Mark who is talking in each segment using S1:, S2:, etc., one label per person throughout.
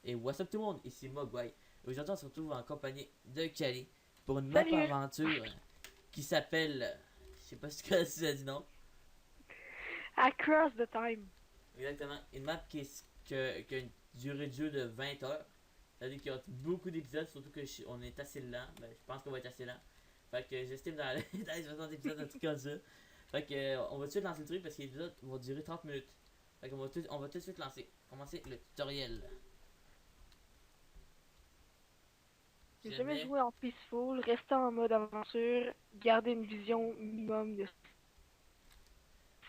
S1: Et what's up tout le monde, ici Mogwai. Aujourd'hui on se retrouve en compagnie de Kali pour une map
S2: Salut!
S1: aventure qui s'appelle... je sais pas si tu as dit non.
S2: Across the time.
S1: Exactement, une map qui a une durée de jeu de 20 heures. C'est-à-dire qu'il y a beaucoup d'épisodes, surtout que on est assez lent. Ben, je pense qu'on va être assez lent. Fait que j'estime dans, dans les 60 épisodes, un truc comme ça. Fait que on va tout de suite lancer le truc parce que les épisodes vont durer 30 minutes. Fait qu'on on va tout de suite lancer. Commencer le tutoriel.
S2: J'ai jamais
S1: Jamais.
S2: joué en peaceful, rester en mode aventure, garder une vision minimum de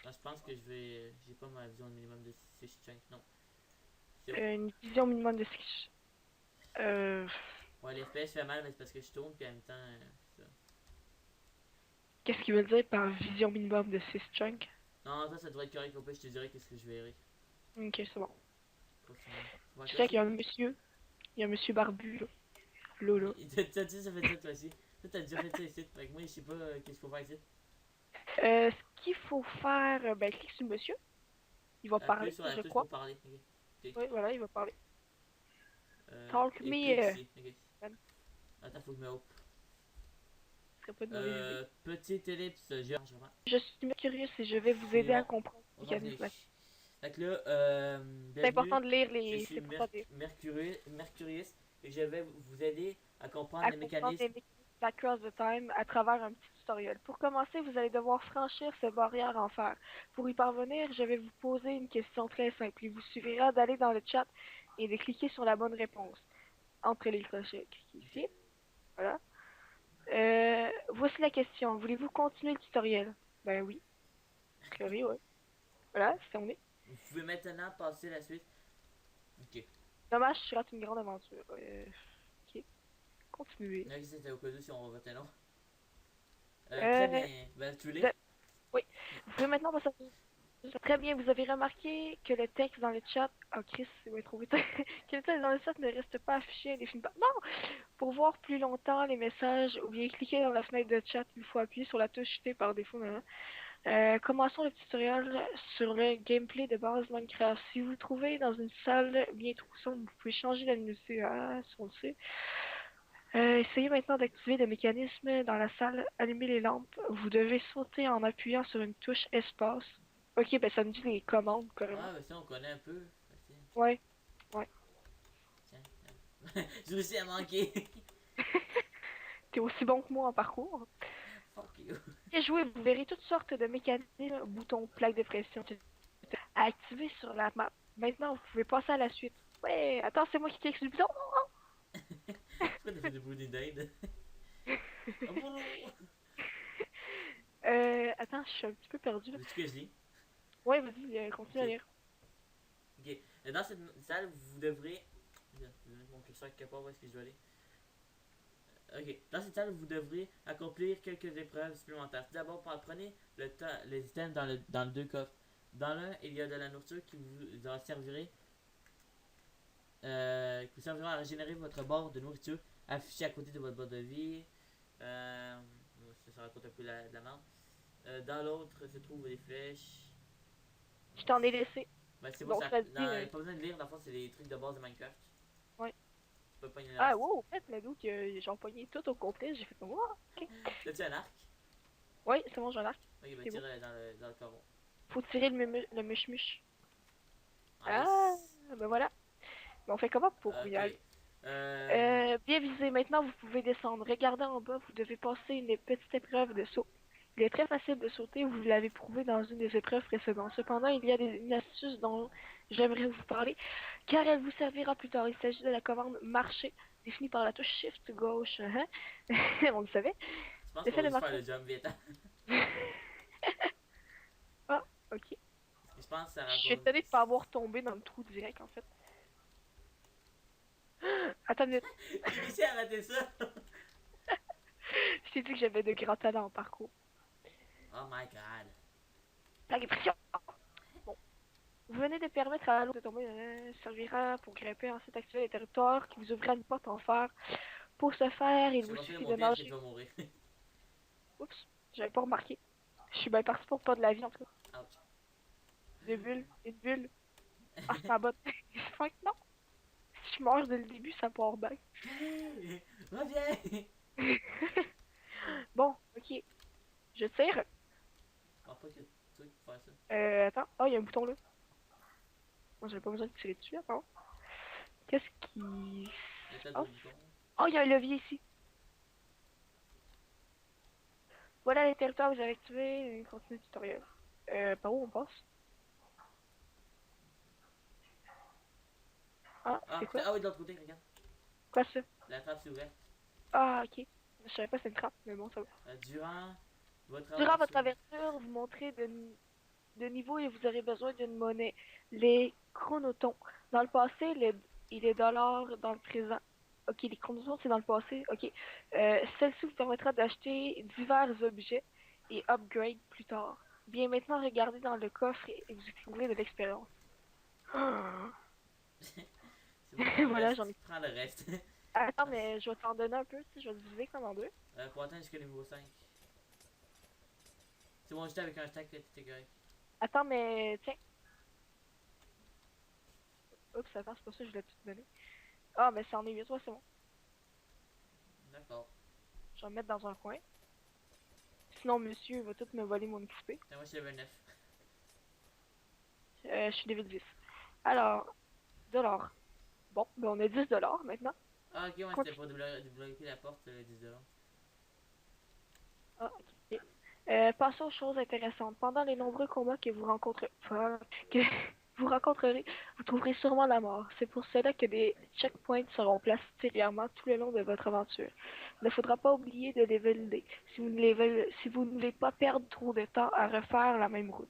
S1: Non, je pense que je vais. J'ai pas ma vision minimum de 6 chunks, non. C'est bon.
S2: une vision minimum de euh,
S1: Ouais, les FPS fait mal, mais c'est parce que je tourne, puis en même temps, c'est ça.
S2: qu'est-ce qu'il veut dire par vision minimum de 6 chunks?
S1: Non, ça devrait être correct. Au pire, je te dirai qu'est-ce que je verrai.
S2: Ok, c'est bon.
S1: Continue. Tu vois
S2: Je
S1: quoi
S2: sais qu'il
S1: ici?
S2: y a un monsieur, il y a un monsieur barbu, là.
S1: T'as dit ça fait ça toi aussi. Toi, t'as déjà fait ça ici. Fait que moi, je sais pas qu'est-ce qu'il faut faire ici.
S2: Ce qu'il faut faire, ben clique sur le monsieur, il va
S1: Appuie
S2: parler,
S1: sur la
S2: je
S1: touche
S2: crois.
S1: pour parler. Ok. Ok.
S2: Oui, voilà, il va parler. Talk
S1: Et
S2: me,
S1: clique ici. Ok.
S2: man.
S1: Attends, faut que je me haute.
S2: Ce serait pas une mauvaise idée.
S1: Petite ellipse géant.
S2: Je suis curieux et je vais vous
S1: C'est
S2: aider à
S1: bon.
S2: comprendre le
S1: Revenu.
S2: mécanisme.
S1: Fait que là,
S2: C'est
S1: bienvenue.
S2: important de lire
S1: Je
S2: les...
S1: suis
S2: C'est important de lire.
S1: Mercurius et je vais vous aider à comprendre
S2: À
S1: les
S2: comprendre
S1: mécanismes.
S2: les mécanismes d'Across the Time à travers un petit tutoriel. Pour commencer, vous allez devoir franchir ces barrières en fer. Pour y parvenir, je vais vous poser une question très simple. Il vous suffira d'aller dans le chat et de cliquer sur la bonne réponse. Entre les crochets, cliquez
S1: Ok.
S2: ici. Voilà. Voici la question. Voulez-vous continuer le tutoriel? Ben oui. A priori, ouais. Voilà, c'est terminé.
S1: Vous pouvez maintenant passer la suite. Ok.
S2: Dommage, je rate une grande aventure. Ok. Continuez.
S1: Ok, c'était au cas où si on votait non. Très
S2: Euh,
S1: bien. Ben, tu
S2: vous
S1: l'es?
S2: a- oui. Vous pouvez maintenant passer. Très bien, vous avez remarqué que le texte dans le chat. Oh Chris, c'est bien trop vite. Que le texte dans le chat ne reste pas affiché indéfiniment. Non! Pour voir plus longtemps les messages ou bien cliquer dans la fenêtre de chat, il faut appuyer sur la touche T par défaut. Commençons le tutoriel sur le gameplay de base Minecraft. Si vous vous trouvez dans une salle bien trop sombre, vous pouvez changer la luminosité. Ah, si on le sait. Essayez maintenant d'activer le mécanisme dans la salle. Allumez les lampes. Vous devez sauter en appuyant sur une touche espace. Ok, ben ça me dit les commandes carrément.
S1: Ah, ben ça, on connaît un peu.
S2: Ouais, ouais.
S1: Tiens. J'ai réussi à manquer.
S2: T'es aussi bon que moi en parcours.
S1: Fuck you.
S2: Et jouer, vous verrez toutes sortes de mécanismes, boutons, plaques de pression, etc. à activer sur la map. Maintenant, vous pouvez passer à la suite. Ouais, attends, c'est moi qui clique sur le bouton.
S1: Pourquoi t'as fait des bruits d'aide? Oh, bon.
S2: Attends, je suis un petit peu perdue là.
S1: Veux-tu que je lis?
S2: Ouais, vas-y, continue à
S1: Ok.
S2: lire.
S1: Ok. Dans cette salle, vous devrez. Je vais mettre mon curseur quelque part où est-ce que je dois aller. Ok. Dans cette salle, vous devrez accomplir quelques épreuves supplémentaires. Tout d'abord, prenez les items dans le deux coffres. Dans l'un, il y a de la nourriture qui vous servira à régénérer votre barre de nourriture affichée à côté de votre barre de vie. Euh, ça raconte un peu de la merde. Dans l'autre se trouvent des flèches.
S2: Je t'en ai laissé.
S1: Ben, c'est bon,
S2: Donc,
S1: ça.
S2: ça dit,
S1: Non, pas besoin de lire, dans le fond, c'est des trucs de base de Minecraft.
S2: ouais.
S1: Tu peux pas une
S2: Ah,
S1: lance.
S2: wow, en fait, le donc, j'ai empoigné tout au complet. J'ai fait comme, wow, ok.
S1: T'as-tu un arc?
S2: Ouais, c'est bon, j'ai un arc.
S1: Ok, ben
S2: C'est
S1: tire
S2: beau.
S1: dans le caron.
S2: Faut tirer le muche-muche. Ah,
S1: Nice.
S2: ben voilà. Mais on fait comment pour y aller?
S1: Ok. Euh,
S2: Bien visé. Maintenant, vous pouvez descendre. Regardez en bas, vous devez passer une petite épreuve de saut. Il est très facile de sauter, vous l'avez prouvé dans une des épreuves précédentes. Cependant, il y a une astuce dont j'aimerais vous parler, car elle vous servira plus tard. Il s'agit de la commande marcher, définie par la touche Shift gauche. Hein. On le savait.
S1: je pense qu'on
S2: J'essaie
S1: va
S2: de
S1: juste faire
S2: marcher.
S1: le jump vite.
S2: Ah, ok.
S1: Je pense que ça
S2: Je suis
S1: raconte.
S2: étonnée de pas avoir tombé dans le trou direct, en fait. Attends une minute.
S1: J'ai réussi à rater ça.
S2: Je t'ai dit que j'avais de grands talents en parcours.
S1: Oh my god.
S2: La pression. Bon. Vous venez de permettre à l'autre de tomber, servira pour grimper, ensuite activer les territoires qui vous ouvrira une porte en fer. Pour ce faire, il
S1: Je vais
S2: vous
S1: continuer de
S2: suffit de
S1: monter, après tu
S2: nager.
S1: vas mourir.
S2: Oups, j'avais pas remarqué. Je suis bien parti pour pas de la vie en tout cas.
S1: Ouch.
S2: Des bulles, une bulle. Ah, c'est ma botte. Fuck, non. je meurs dès le début, ça part bien.
S1: Hey, reviens!
S2: Bon, ok. Je tire.
S1: Ah, pas que toi qui peux faire ça.
S2: Attends. Oh, il y a un bouton là. Moi, j'avais pas besoin de tirer dessus, attends. Qu'est-ce qui
S1: Il y a
S2: se
S1: peut-être
S2: passe?
S1: d'autres boutons.
S2: Oh, il y a un levier ici. Voilà les territoires que vous avez activés. Continue le tutoriel. Par où on passe? Ah, c'est quoi?
S1: Ah oui, de l'autre côté, regarde.
S2: Quoi ça?
S1: La trappe s'est ouverte.
S2: Ah, ok. Je savais pas que c'était une trappe, mais bon, ça va.
S1: Durant votre
S2: Durant votre
S1: aventure.
S2: aventure, vous montrez de niveau et vous aurez besoin d'une monnaie. Les chronotons. Dans le passé, et les dollars dans le présent. Ok, les chronotons, c'est dans le passé. Ok. Celle-ci vous permettra d'acheter divers objets et upgrade plus tard. Bien maintenant, regardez dans le coffre et vous trouverez de l'expérience. Ah.
S1: C'est bon, prends le
S2: Voilà,
S1: reste.
S2: j'en ai.
S1: Prends le reste.
S2: Attends, mais je vais t'en donner un peu, tu sais, je vais te diviser comme en deux.
S1: Pour atteindre jusqu'au niveau 5. C'est bon, j'étais avec un stack, t'étais correct.
S2: Attends, mais tiens. Oups, attends, c'est pas ça que je voulais tout te donner. Ah, mais ça en est 8, ouais, c'est bon.
S1: D'accord.
S2: Je vais me mettre dans un coin. Sinon, monsieur va tout me voler mon XP.
S1: Moi, je suis level 9.
S2: Je suis level 10. Alors, dollars. Bon, ben on a 10 dollars maintenant.
S1: Ah, ok, ouais, c'était
S2: Continue.
S1: pour débloquer la porte, 10$.
S2: Ah, ok. Passons aux choses intéressantes. Pendant les nombreux combats que vous rencontrez, que vous rencontrerez, vous trouverez sûrement la mort. C'est pour cela que des checkpoints seront placés régulièrement tout le long de votre aventure. Il ne faudra pas oublier de les valider si vous ne voulez pas perdre trop de temps à refaire la même route.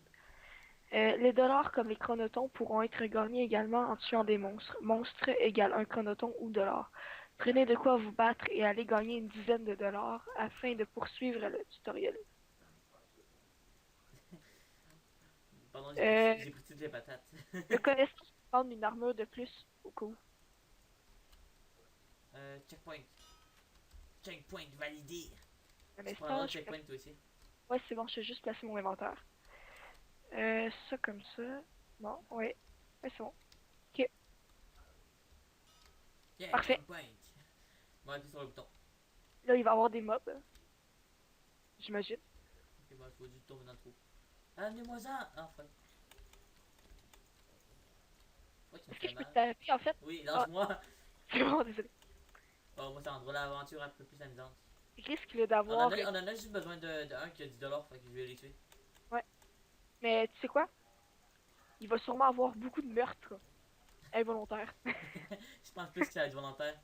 S2: Les dollars comme les chronotons pourront être gagnés également en tuant des monstres. Monstre égale un chronoton ou dollar. Prenez de quoi vous battre et allez gagner une dizaine de dollars afin de poursuivre le tutoriel.
S1: Pardon,
S2: Euh,
S1: j'ai pris toutes les patates.
S2: le connaissance peut prendre une armure de plus au coup.
S1: Checkpoint. Checkpoint validé.
S2: Un
S1: Tu prends un
S2: instant,
S1: autre checkpoint toi aussi.
S2: ouais, c'est bon, je vais juste placer mon inventaire. Ça comme ça. Non, ouais. Ouais, c'est bon. Ok,
S1: Yeah,
S2: parfait.
S1: checkpoint. Bon, appuie sur le bouton.
S2: Là, il va y avoir des mobs, j'imagine.
S1: Ok, bon, il faut juste tomber dans le trou. Amenez-moi-en! Ah, fuck. Fuck, il me
S2: Est-ce que
S1: fait
S2: je peux te
S1: mal.
S2: taper en fait?
S1: Oui,
S2: Ah,
S1: lâche-moi!
S2: c'est bon, désolé.
S1: Oh, moi, ça rendra l'aventure un peu plus amusante.
S2: Risque le d'avoir.
S1: On en a juste besoin de un qui a 10$, fait que je vais les tuer.
S2: Ouais. Mais tu sais quoi? Il va sûrement avoir beaucoup de meurtres involontaires.
S1: Je pense plus que ça va être volontaire.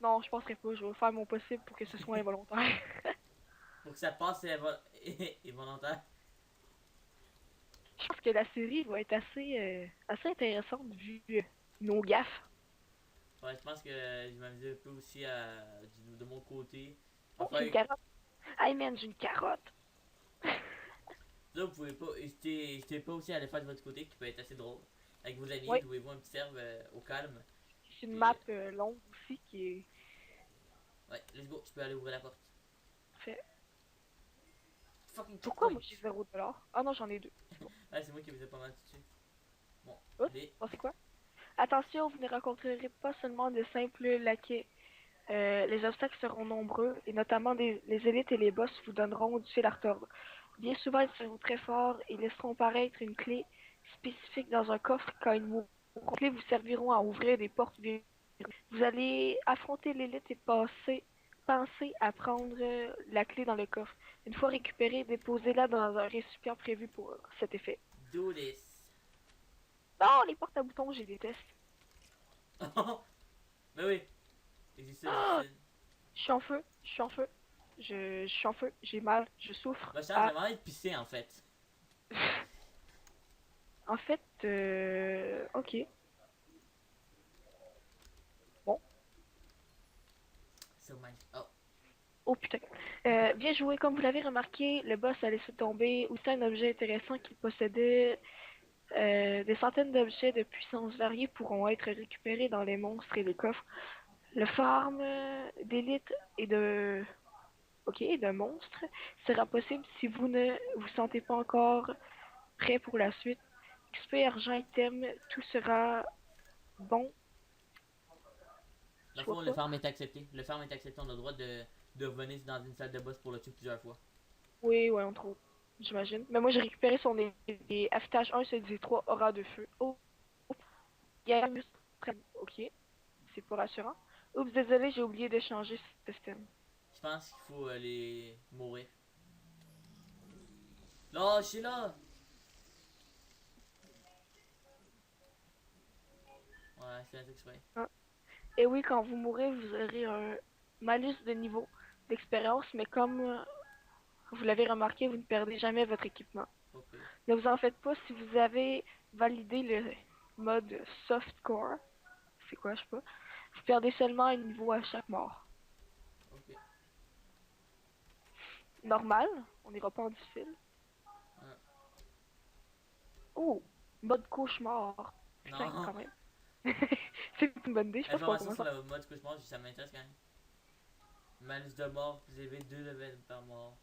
S2: Non, je penserais pas. Je vais faire mon possible pour que ce soit involontaire.
S1: Pour que ça passe, c'est et volontaire.
S2: Je pense que la série va être assez intéressante vu nos gaffes.
S1: Ouais, je pense que je m'amusais un peu aussi de mon côté.
S2: Oh, j'ai
S1: Enfin,
S2: une carotte. Hey man, j'ai une carotte.
S1: là, vous pouvez pas. J'étais pas aussi à aller faire de votre côté, qui peut être assez drôle. Avec vos amis,
S2: Oui,
S1: jouez-vous un petit serve au calme.
S2: c'est une
S1: Puis,
S2: map longue aussi qui est
S1: ouais, let's go, tu peux aller ouvrir la porte.
S2: fait.
S1: Fucking
S2: Pourquoi
S1: checkpoint!
S2: moi j'ai 0$? Ah non, j'en ai deux. C'est bon.
S1: Ah, c'est moi qui vous ai pas mal dessus. Bon,
S2: Oups,
S1: allez.
S2: oh, c'est quoi? Attention, vous ne rencontrerez pas seulement de simples laquais. Les obstacles seront nombreux et notamment les élites et les boss vous donneront du fil à retordre. Bien souvent, ils seront très forts et laisseront paraître une clé spécifique dans un coffre quand ils mourront. Les clés vous serviront à ouvrir des portes verrouillées. Vous allez affronter l'élite et penser à prendre la clé dans le coffre. Une fois récupérée, déposez-la dans un récipient prévu pour cet effet.
S1: Do this.
S2: Non, les portes à boutons, je les déteste.
S1: Mais oui, existe
S2: Ah,
S1: difficile.
S2: je suis en feu, je suis en feu. Je suis en feu, j'ai mal, je souffre.
S1: Bah, Charles,
S2: Ah,
S1: j'aimerais être pissé en fait.
S2: en fait, ok. Bon.
S1: So magnifique. Oh,
S2: Oh putain. Bien joué, comme vous l'avez remarqué, le boss a laissé tomber aussi un objet intéressant qu'il possédait. Des centaines d'objets de puissance variée pourront être récupérés dans les monstres et les coffres. Le farm d'élite et de monstres sera possible si vous ne vous sentez pas encore prêt pour la suite. XP, argent, item, tout sera bon
S1: Dans
S2: Je
S1: le fond,
S2: vois
S1: le
S2: pas.
S1: farm est accepté. Le farm est accepté, on a le droit de revenir dans une salle de boss pour le tuer plusieurs fois.
S2: Oui, ouais, on trouve. J'imagine. Mais moi, j'ai récupéré son affûtage 1, c'est des 3 aura de feu. Oh, Gamus. Ok, c'est pas rassurant. Oups, désolé, j'ai oublié de changer ce système.
S1: Je pense qu'il faut les mourir. Là, je suis là! Ouais, c'est un truc exprès.
S2: Ah. Et oui, quand vous mourrez, vous aurez un malus de niveau d'expérience, mais comme vous l'avez remarqué, vous ne perdez jamais votre équipement.
S1: Pas pire.
S2: Ne vous en faites pas si vous avez validé le mode softcore. C'est quoi, je sais pas. Vous perdez seulement un niveau à chaque mort.
S1: Ok.
S2: Normal, on n'ira pas en difficile.
S1: Ouais.
S2: Oh, mode cauchemar. 5
S1: Non!
S2: quand même. C'est une bonne idée, je pense qu'on
S1: Information
S2: commence
S1: sur
S2: à...
S1: le mode cauchemar, ça m'intéresse quand même. Malus de mort, plus élevé, 2 levels par mort.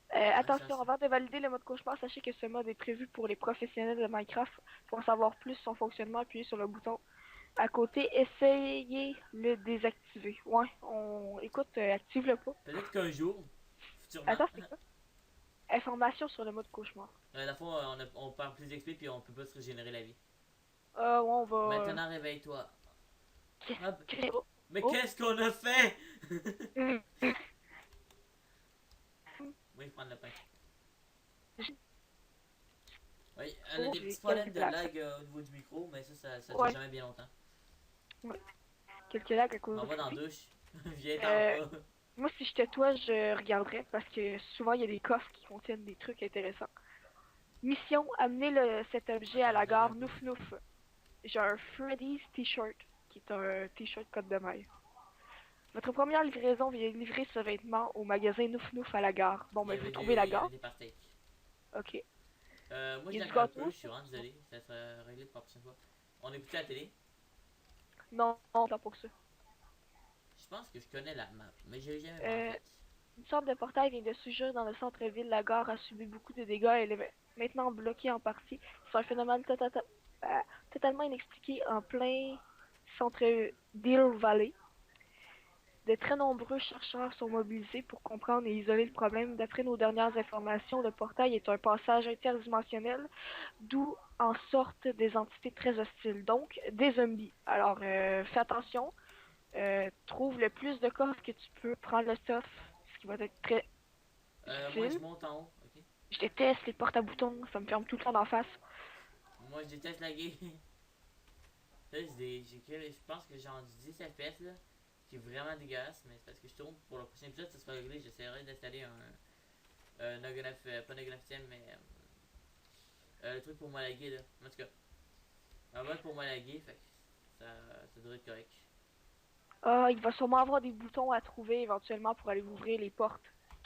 S2: Attention, avant de valider le mode cauchemar, sachez que ce mode est prévu pour les professionnels de Minecraft. Pour en savoir plus sur son fonctionnement, appuyez sur le bouton à côté, essayez le désactiver. Ouais, écoute, active-le pas.
S1: Peut-être qu'un jour, futurement,
S2: Attends, c'est quoi? Information sur le mode cauchemar.
S1: dans le fond, on perd plus d'XP puis on peut pas se régénérer la vie.
S2: Ouais, on va...
S1: Maintenant, réveille-toi. Hop.
S2: Oh,
S1: Mais
S2: oh.
S1: qu'est-ce qu'on a fait? Oui, prendre le pain. Oui, elle a
S2: Oh,
S1: des
S2: j'ai
S1: petits problèmes
S2: quelques
S1: de
S2: lags.
S1: lag au niveau du micro, mais ça dure
S2: Ouais,
S1: jamais bien longtemps.
S2: quelques lags à cause
S1: M'en
S2: de
S1: va dans la
S2: creepy.
S1: douche. Viens t'en
S2: Euh,
S1: bas.
S2: Moi, si j'étais toi, je regarderais parce que souvent, il y a des coffres qui contiennent des trucs intéressants. Mission, amener cet objet à
S1: Attends,
S2: la
S1: j'arrive
S2: gare
S1: pas.
S2: Nouf Nouf. J'ai un Freddy's T-shirt, qui est un T-shirt code de maille. Votre première livraison vient livrer ce vêtement au magasin Nouf Nouf à la gare. Bon, ben, vous trouvez la
S1: Il y avait
S2: gare.
S1: des partakes.
S2: Ok.
S1: Moi,
S2: Il
S1: je
S2: y a du
S1: lag un peu,
S2: gâteau.
S1: je suis vraiment désolé. Ça sera réglé pour la prochaine fois. On écoutait la télé.
S2: Non, non, pas pour ça.
S1: Je pense que je connais la map, mais j'ai jamais vraiment
S2: Euh,
S1: fait.
S2: une sorte de portail vient de surgir dans le centre-ville. La gare a subi beaucoup de dégâts et elle est maintenant bloquée en partie. C'est un phénomène totalement inexpliqué en plein centre Deal Valley. De très nombreux chercheurs sont mobilisés pour comprendre et isoler le problème. D'après nos dernières informations, le portail est un passage interdimensionnel, d'où en sortent des entités très hostiles, donc des zombies. Alors, fais attention, trouve le plus de coffres que tu peux, prends le stuff, ce qui va être très
S1: Moi, je
S2: difficile.
S1: monte en haut, ok?
S2: Je déteste les portes à boutons, ça me ferme tout le temps d'en face.
S1: Moi, je déteste laguer. Là, je pense que j'ai genre du 10 FPS là. Qui est vraiment dégueulasse, mais c'est parce que je tourne pour le prochain épisode, ça sera réglé. J'essaierai d'installer pas Noggraph, mais le truc pour moi laguer là. En tout cas, un mode pour moi laguer, fait que ça devrait être correct.
S2: Ah, il va sûrement avoir des boutons à trouver éventuellement pour aller ouvrir les portes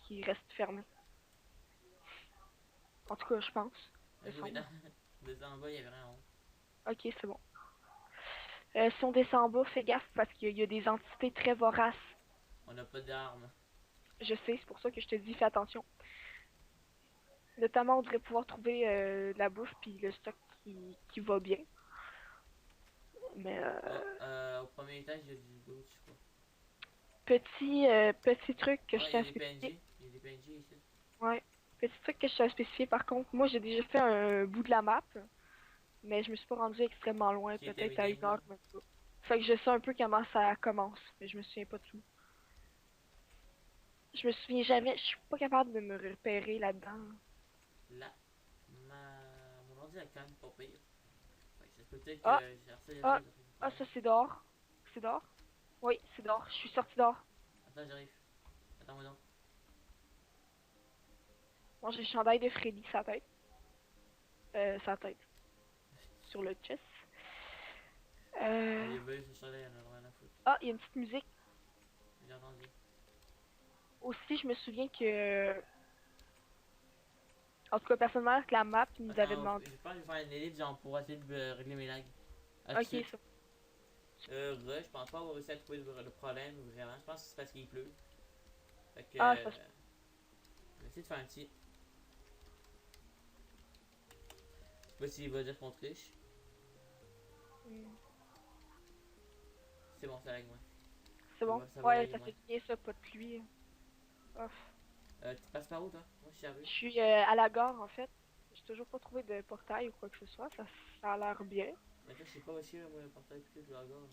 S2: qui restent fermées. En tout cas, je pense.
S1: Ok,
S2: Me
S1: mais
S2: semble.
S1: descends en bas, il y avait rien en haut.
S2: Ok, c'est bon. Si on descend en bas, fais gaffe parce qu'il y a des entités très voraces.
S1: On n'a pas d'armes.
S2: Je sais, c'est pour ça que je te dis, fais attention. Notamment, on devrait pouvoir trouver de la bouffe puis le stock qui va bien. Mais
S1: Oh, au premier étage, il y a du loot, je crois.
S2: petit truc que
S1: Oh,
S2: je
S1: il y
S2: tiens
S1: a
S2: à
S1: des
S2: spécifier.
S1: PNG. Il y a des PNG ici.
S2: Ouais. Petit truc que je tiens à spécifier par contre, moi j'ai déjà fait un bout de la map, mais je me suis pas rendu extrêmement loin,
S1: Qui était
S2: peut-être à une
S1: game là.
S2: heure même pas. Fait que je sais un peu comment ça commence, mais je me souviens pas de tout. Je me souviens jamais, je suis pas capable de me repérer là-dedans.
S1: Là, mon ordi est quand même pas pire. Fait que ça se peut peut-être que
S2: Ah,
S1: j'ai reçu
S2: ah,
S1: des
S2: ah, ça
S1: problèmes.
S2: c'est dehors. C'est dehors? Oui, c'est dehors. Je suis sortie dehors.
S1: Attends, j'arrive. Attends-moi donc.
S2: Bon, j'ai le chandail de Freddy, sa tête. Sa tête. Sur le chest.
S1: Il y avait ce soleil, il en a rien à foutre.
S2: Ah, il y a une petite musique.
S1: J'ai entendu.
S2: Aussi, je me souviens que... En tout cas, personnellement, que la map, il nous avait
S1: Attends,
S2: demandé...
S1: je pense que je vais faire une élite genre pour essayer de régler mes lags. À tout de
S2: Ok,
S1: suite.
S2: ça.
S1: Je pense pas avoir réussi à trouver le problème vraiment. Je pense que c'est parce qu'il pleut. Fait que.
S2: Ah, ça...
S1: Je vais essayer de faire un petit. Je sais pas s'il va dire qu'on triche.
S2: Hmm.
S1: C'est bon, ça lag moi.
S2: C'est bon?
S1: Ça va
S2: Ouais,
S1: aller,
S2: ça
S1: ouais.
S2: fait bien ça, pas de pluie. Ouf.
S1: Tu passes par où, toi? Moi, je suis
S2: Je
S1: arrivé.
S2: suis à la gare, en fait. J'ai toujours pas trouvé de portail ou quoi que ce soit. Ça a l'air bien.
S1: Mais toi, je sais pas aussi, moi, le portail plutôt que la gare.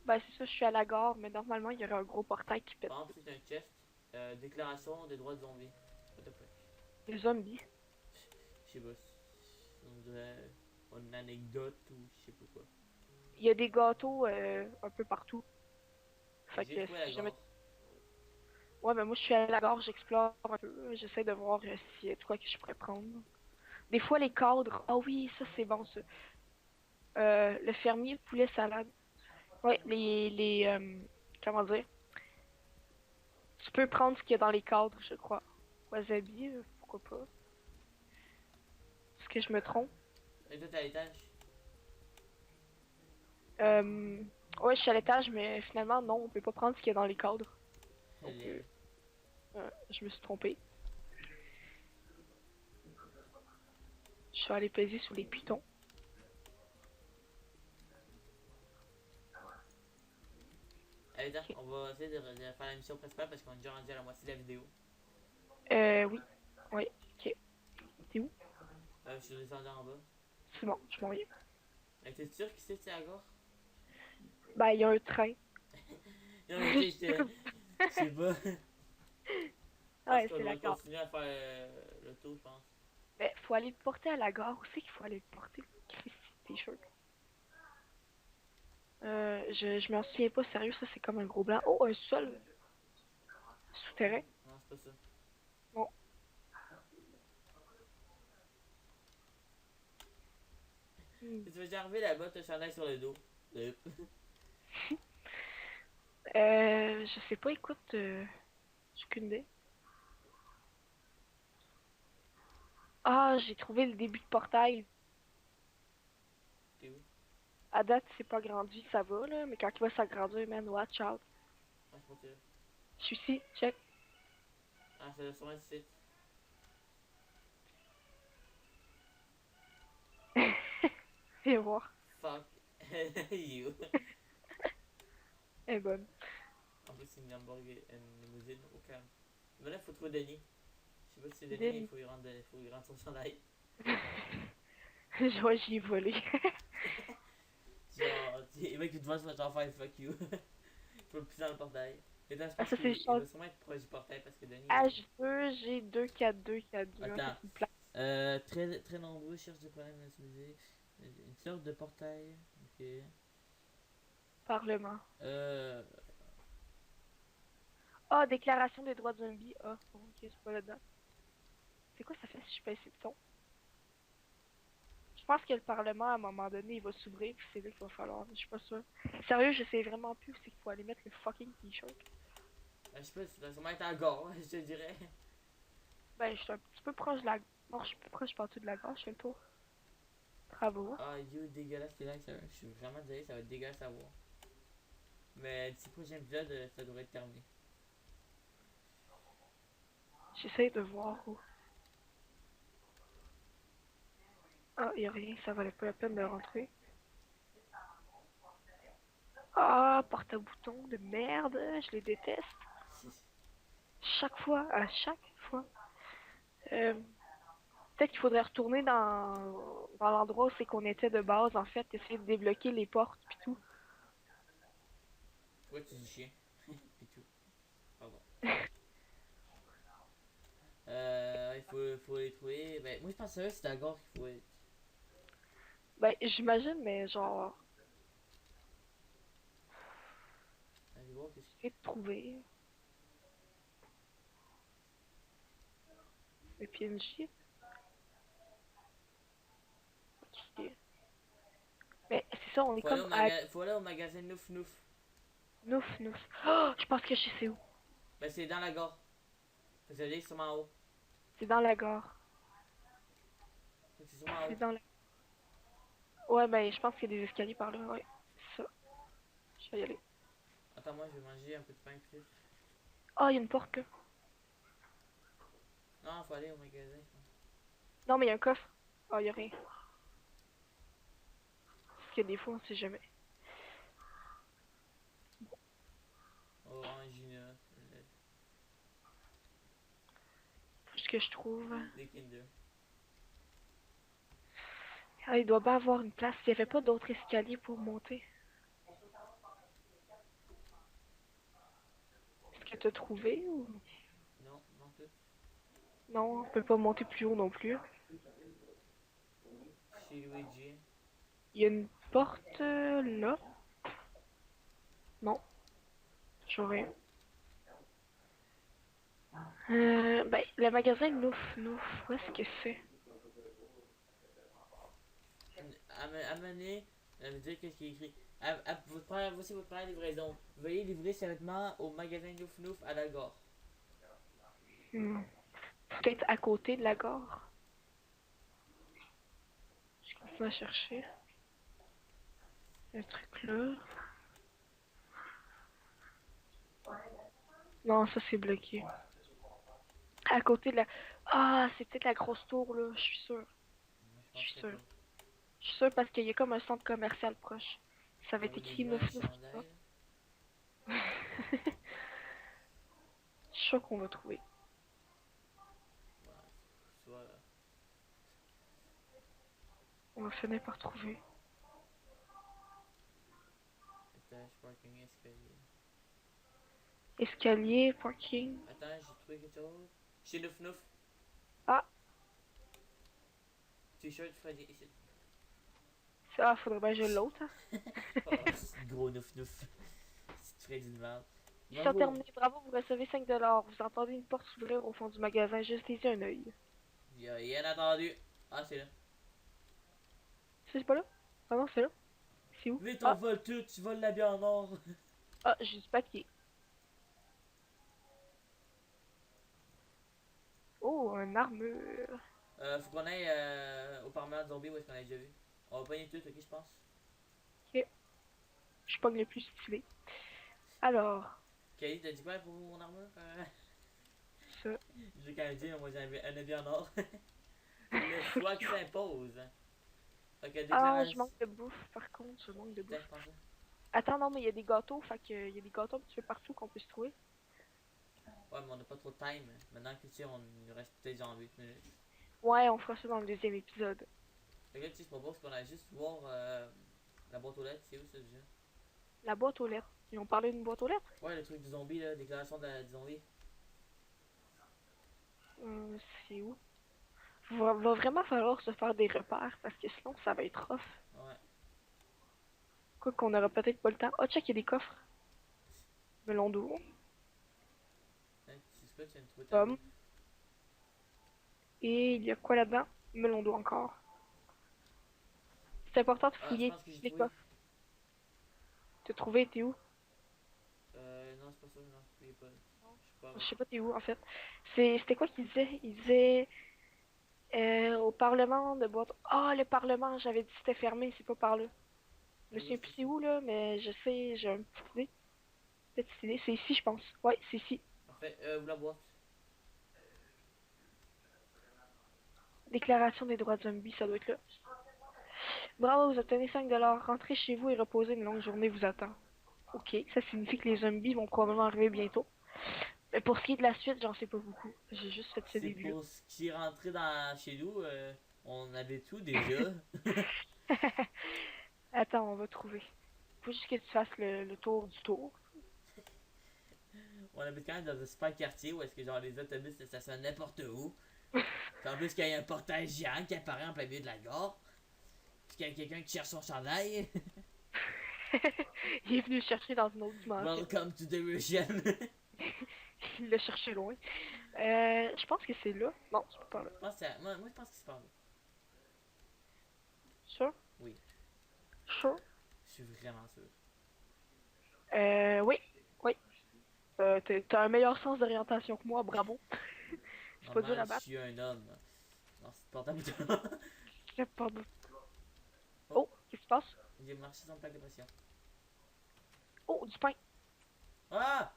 S2: Ben, c'est ça, je suis à la gare, mais normalement, il y aurait un gros portail qui pète.
S1: Par exemple, c'est un chest. Déclaration des droits de zombies. What the fuck?
S2: Les zombies.
S1: Je sais pas. On dirait une anecdote ou je sais pas quoi.
S2: Il y a des gâteaux un peu partout. Fait
S1: J'ai
S2: que
S1: trouvé la
S2: si jamais.
S1: gare.
S2: Ouais, ben moi, je suis à la gare, j'explore un peu. J'essaie de voir s'il y a de quoi que je pourrais prendre. Des fois, les cadres. Ah oui, ça, c'est bon, ça. Le fermier poulet salade. Ouais, comment dire? Tu peux prendre ce qu'il y a dans les cadres, je crois. Wasabi, pourquoi pas. Est-ce que je me trompe?
S1: Et toi, t'es à l'étage?
S2: Euh... Ouais, je suis à l'étage, mais finalement, non, on peut pas prendre ce qu'il y a dans les cadres. Donc,
S1: Lol.
S2: je me suis trompée. Je suis allée peser sur les pitons.
S1: Allez, attends,
S2: Ok.
S1: on va essayer de faire la mission principale parce qu'on est déjà rendu à la moitié de la vidéo.
S2: Oui. Oui, ok. T'es où?
S1: Je suis descendu en bas.
S2: C'est bon, je m'en viens.
S1: T'es sûr que c'est à la gare?
S2: Ben, il y a un train.
S1: Non, mais tu sais, je sais pas. Je pense
S2: Ouais,
S1: qu'on
S2: c'est la
S1: doit
S2: gare.
S1: continuer à faire le tour, je pense.
S2: Ben, faut aller le porter à la gare. Où c'est qu'il faut aller le porter? Christy, t-shirt. Je m'en souviens pas, sérieux, ça c'est comme un gros blanc. Oh, un sol souterrain.
S1: Non, c'est pas ça.
S2: Bon. Hmm.
S1: Si tu veux déjà arriver là-bas, t'as le chandail sur le dos.
S2: Je sais pas, écoute, j'ai aucune idée. Ah, j'ai trouvé le début de portail.
S1: T'es où?
S2: À date, c'est pas grandi, ça va, là, mais quand il va s'agrandir, man, watch out.
S1: Ah, je pense que
S2: Je suis ici, check.
S1: ah, c'est sûrement le site.
S2: Viens voir.
S1: Fuck. You.
S2: Elle est bonne.
S1: En plus, c'est une Lamborghini, une limousine au calme. Mais là, faut trouver Denis. Je sais pas si c'est Denis, mais
S2: Denis.
S1: faut y rendre son chandail.
S2: Je vois, j'y ai volé.
S1: Genre, les mecs qui te voient, se mettent en faire fuck you. Faut le pousser dans le portail. Et là, je
S2: Ah,
S1: pense
S2: ça, c'est le
S1: qu'il
S2: champ.
S1: va sûrement être proche du portail parce que Denis.
S2: H2, G2, 4-2, 4-2. Ah, ça,
S1: Attends.
S2: c'est une place.
S1: Très, très nombreux cherchent des problèmes à utiliser. Une sorte de portail. Ok.
S2: Parlement.
S1: Euh.
S2: Ah, déclaration des droits de zombie. Ah, bon, ok, c'est pas là-dedans. C'est quoi ça fait si je pèse ces boutons? Je pense que le Parlement, à un moment donné, il va s'ouvrir, puis c'est là qu'il va falloir. Je suis pas sûre. Sérieux, je sais vraiment plus où c'est qu'il faut aller mettre le fucking t-shirt.
S1: Je sais pas, ça doit sûrement être à gare, je te dirais.
S2: Ben, je suis un petit peu proche de la. Non, je suis plus proche partout de la gare, je fais le tour. Travaux.
S1: Ah, you, dégueulasse, c'est là que je suis vraiment désolé, ça va être dégueulasse à voir. Mais d'ici le prochain épisode, ça devrait être terminé.
S2: J'essaye de voir où. Ah, y a rien, ça valait pas la peine de rentrer. Ah, porte à boutons de merde, je les déteste. Chaque fois, à chaque fois. Euh, Peut-être qu'il faudrait retourner dans l'endroit où c'est qu'on était de base, en fait, essayer de débloquer les portes puis tout.
S1: Pourquoi tu dis chien? Pis tout. Pardon. Faut les trouver. Ben, moi je pense que c'est à la gare qu'il faut être.
S2: Ben, j'imagine, mais genre,
S1: Allez voir qu'est-ce
S2: essayer de trouver le PNJ. Ok. Mais c'est ça, on est comme à
S1: faut aller au magasin Nouf Nouf.
S2: Nouf Nouf. Oh, je pense que je sais où.
S1: Ben, c'est dans la gare. Faut que aller sûrement en haut.
S2: C'est dans la gare.
S1: C'est sûrement en
S2: C'est
S1: haut.
S2: dans la... Ouais, ben, je pense qu'il y a des escaliers par là, ouais. C'est ça. Je vais y aller.
S1: Attends, moi je vais manger un peu de pain plus.
S2: Oh, il y a une porte là.
S1: Non, faut aller au magasin, je pense.
S2: Non, mais il y a un coffre. Oh, il y a rien. Parce que des fois, on sait jamais. ce que je trouve.
S1: Des Kinder.
S2: Ah, il doit bien avoir une place. Il n'y avait pas d'autres escaliers pour monter. Est-ce que t'as trouvé ou...
S1: Non, non tout.
S2: Non, on peut pas monter plus haut non plus.
S1: Chez Luigi.
S2: Il y a une porte là. Non, j'aurais. Ben, le magasin Nouf Nouf, où est-ce que c'est?
S1: Amenez, ça veut dire qu'est-ce qui est écrit. Voici votre première livraison. Veuillez livrer ces vêtements au magasin Nouf Nouf à la gare.
S2: Hmm. Peut-être à côté de la gare. Je continue à chercher. Un truc là. Non, ça c'est bloqué. À côté de la... Ah, c'est peut-être la grosse tour là, je suis sûre.
S1: Moi, je
S2: Je suis
S1: penserais
S2: sûre.
S1: pas.
S2: Je suis sûre parce qu'il y a comme un centre commercial proche. Ça va
S1: On
S2: être
S1: va
S2: écrit
S1: livrer un
S2: Nouf Nouf.
S1: chandail.
S2: Je suis sûre qu'on va trouver.
S1: Ouais, soit.
S2: On va finir par trouver.
S1: Étage, parking, escalier.
S2: Escalier, parking.
S1: Attends, j'ai trouvé quelque chose. Chez Nouf Nouf.
S2: Ah,
S1: T-shirt Freddy ici.
S2: ça, faudrait bien que je l'autre. Hein.
S1: Oh, c'est gros Nouf Nouf. C'est Freddy de merde.
S2: Mission
S1: Bravo.
S2: terminée, bravo, vous recevez 5 $. Vous entendez une porte s'ouvrir au fond du magasin, juste lisez un œil.
S1: Il a rien entendu. Ah, c'est là.
S2: C'est pas là? Ah non, c'est là. C'est où?
S1: Vite, on
S2: Ah,
S1: vole tout. Tu voles l'habit en or.
S2: ah, j'ai du papier. Oh, un armure.
S1: Faut qu'on aille au parlement de zombies où est-ce qu'on a déjà vu. On va pogner tout, ok, je pense.
S2: Ok, je pogne le plus stylé. Alors,
S1: Kelly, t'as dit quoi pour mon armure?
S2: ça.
S1: J'ai quand même dit, moi j'ai un habit en or. Le choix qui s'impose. Ok,
S2: Ah, je
S1: déclaration.
S2: manque de bouffe, par contre, je manque de
S1: Tiens,
S2: bouffe.
S1: prends ça.
S2: Attends, non, mais il y a des gâteaux, fait que il y a des gâteaux un petit peu partout qu'on peut se trouver.
S1: Ouais, mais on n'a pas trop de time. Maintenant que tu sais, on il nous reste peut-être genre 8 minutes.
S2: Ouais, on fera ça dans le deuxième épisode.
S1: Fait que là, tu sais, je propose qu'on aille juste voir la boîte aux lettres. C'est où ça déjà?
S2: La boîte aux lettres. Ils ont parlé d'une boîte aux lettres?
S1: Ouais, le truc du zombie là, déclaration du zombie.
S2: C'est où? Va vraiment falloir se faire des repères, parce que sinon, ça va être rough.
S1: Ouais.
S2: Quoi qu'on aura peut-être pas le temps. Oh, check, il y a des coffres. Melon d'eau,
S1: Hein, tu sais pas, tu viens de trouver ta
S2: pomme.
S1: bouffe.
S2: Et il y a quoi là-dedans? Melon d'eau encore. C'est important de
S1: Ah, je
S2: fouiller
S1: pense que j'ai
S2: les
S1: trouvé.
S2: coffres. T'as trouvé, t'es où?
S1: Non, c'est pas ça, non, je pas. Je suis pas.
S2: Je sais pas t'es où en fait. C'était quoi qu'il disait? Il disait au Parlement de boîte. Ah, le Parlement, j'avais dit que c'était fermé, c'est pas par là. Je me
S1: Oui,
S2: souviens
S1: c'est
S2: plus c'est
S1: ça.
S2: où là, mais je sais, j'ai un petit idée. Petite idée, c'est ici je pense. Ouais, c'est ici.
S1: Parfait, où la boîte?
S2: Déclaration des droits de zombie, ça doit être là. Bravo, vous obtenez 5 $. Rentrez chez vous et reposez, une longue journée vous attend. Ok, ça signifie que les zombies vont probablement arriver bientôt. Mais pour ce qui est de la suite, j'en sais pas beaucoup. J'ai juste fait ce
S1: C'est
S2: début-là.
S1: pour ce qui est rentré dans chez nous, on avait tout déjà.
S2: Attends, on va trouver. Faut juste que tu fasses le tour du tour.
S1: On habite quand même dans un super quartier où est-ce que genre les autobus se stationnent n'importe où. Puis en plus qu'il y a un portail géant qui apparaît en plein milieu de la gare. Puis qu'il y a quelqu'un qui cherche son chandail.
S2: Il est venu le chercher dans une autre dimension.
S1: Welcome to the region.
S2: Il l'a cherché loin. Je pense que c'est là. Non, c'est pas là.
S1: Moi je pense que c'est par là.
S2: Sûr?
S1: Oui,
S2: Sûr?
S1: je suis vraiment sûr.
S2: Oui. Oui. T'as un meilleur sens d'orientation que moi, bravo. C'est pas dur
S1: Normal,
S2: à
S1: je
S2: battre.
S1: suis un homme. Non, c'est pas ta
S2: C'est pas bon.
S1: Oh,
S2: Oh, qu'est-ce qui se passe?
S1: j'ai marché sur une plaque de pression.
S2: Oh, du pain.
S1: Ah!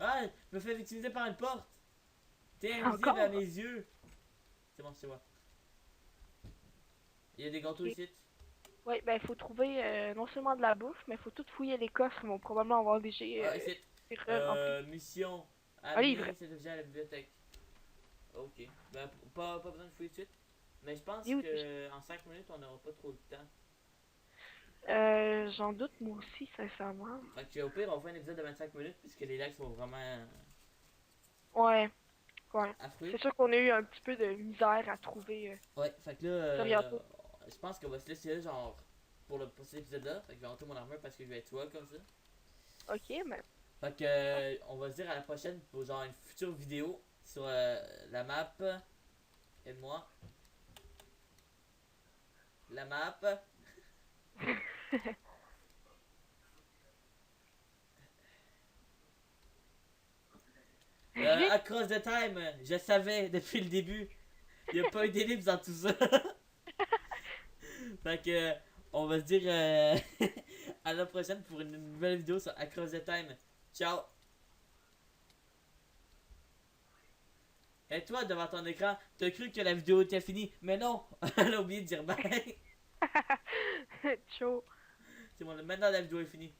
S1: Ah! Je me fais victimiser par une porte! T'es invisible
S2: Encore?
S1: à mes yeux! C'est bon, c'est moi. Il y a des gâteaux
S2: Ok.
S1: ici.
S2: Oui, ben faut trouver non seulement de la bouffe, mais faut tout fouiller les coffres. Ils vont probablement avoir des
S1: Ah, ici.
S2: remplis.
S1: Mission.
S2: Un livre.
S1: Amener cet objet à la bibliothèque. Ok. Ben, pas besoin de fouiller tout de suite. Mais je pense
S2: Et où-
S1: que en 5 minutes, on n'aura pas trop de temps.
S2: J'en doute moi aussi, sincèrement.
S1: Fait que au pire, on fait un épisode de 25 minutes puisque les lags sont vraiment
S2: Ouais, ouais.
S1: affreux.
S2: C'est sûr qu'on a eu un petit peu de misère à trouver
S1: Ouais, fait que là,
S2: ça bientôt.
S1: je pense qu'on va se laisser là, genre, pour cet épisode-là. Fait que je vais rentrer mon armure parce que je vais être swag comme ça.
S2: Ok, mais
S1: Fait que, on va se dire à la prochaine pour genre une future vidéo sur la map. Aide-moi. La map. Across the time, je savais depuis le début. Il n'y a pas eu d'ellipse dans tout ça. Fait que, on va se dire à la prochaine pour une nouvelle vidéo sur Across the Time. Ciao! Et toi, devant ton écran, t'as cru que la vidéo était finie, mais non! Elle a oublié de dire bye!
S2: Ciao.
S1: C'est bon, maintenant la vidéo est finie.